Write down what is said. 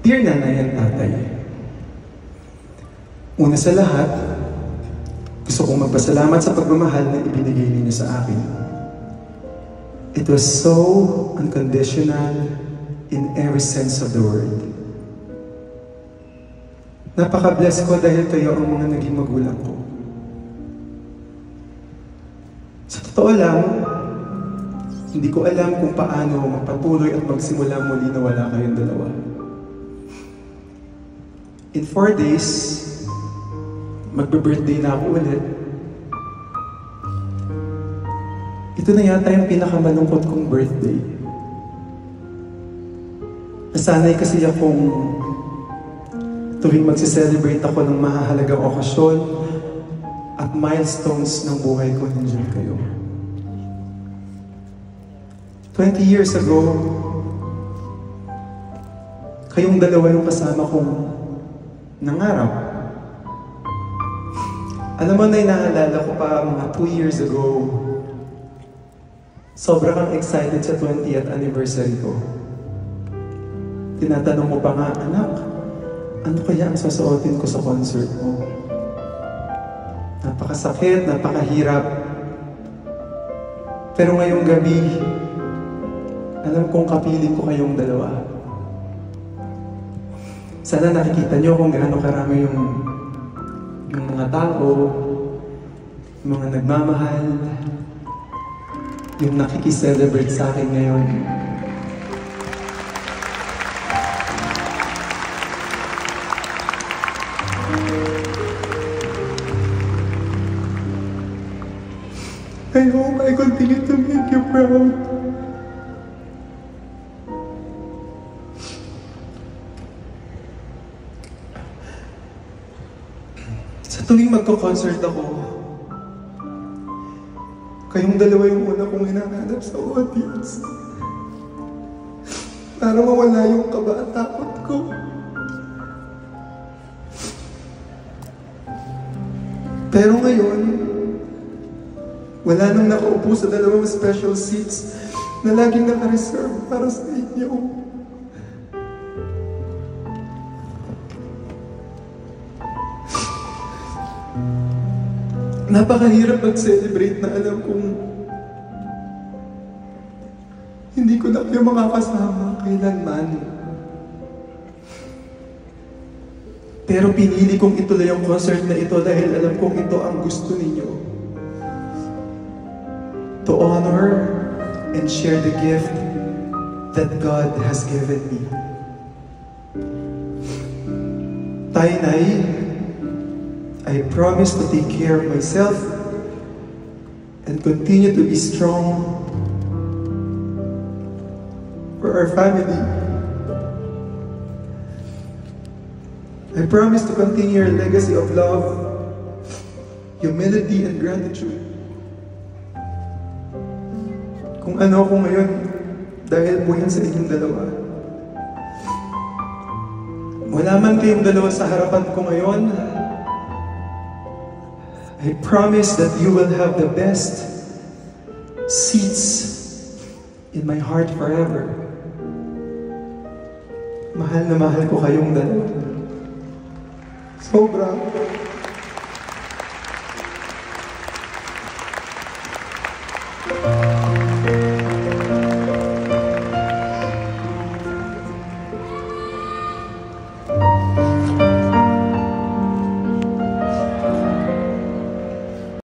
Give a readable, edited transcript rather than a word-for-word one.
Dear Nanay at Tatay, una sa lahat, gusto kong magpasalamat sa pagmamahal na ibinigay ninyo sa akin. It was so unconditional in every sense of the word. Napaka-bless ko dahil kayo ang mga naging magulang ko. Sa totoo lang, hindi ko alam kung paano magpatuloy at magsimula muli na wala kayong dalawa. In 4 days, magbe-birthday na ako ulit. Ito na yata yung pinakamalungkot kong birthday. Nasanay kasi akong tuwing magse-celebrate ako ng mahahalagang okasyon at milestones ng buhay ko, nandiyan kayo. 20 years ago, kayong dalawa yung kasama kong nangarap. Alam mo na, naalala ko pa mga 2 years ago, sobra kang excited sa 20th anniversary ko. Tinatanong mo pa nga, anak, ano kaya ang susuotin ko sa concert mo? Napakasakit, napakahirap. Pero ngayong gabi, alam kong kapiling ko kayong dalawa. Sana nakikita nyo kung gaano karami yung mga tao, yung mga nagmamahal, yung nakikiselebrate sa akin ngayon. I hope I continue to make you proud. Sa tuwing magko-concert ako, kayong dalawa yung una kong hinahanap sa audience. Para mawala yung kaba at takot ko. Pero ngayon, wala nang nakaupo sa dalawang special seats na laging naka-reserve para sa inyo. Napakahirap mag-celebrate na alam kong hindi ko na kayo makakasama kailanman. Pero pinili kong ituloy ang concert na ito dahil alam kong ito ang gusto ninyo. To honor and share the gift that God has given me. Tay-Nay, I promise to take care of myself and continue to be strong for our family. I promise to continue your legacy of love, humility, and gratitude. Kung ano ako ngayon, dahil po yan sa inyong dalawa. Wala man kayong dalawa sa harapan ko ngayon, I promise that you will have the best seats in my heart forever. Mahal na mahal ko kayong dalawa. Sobra.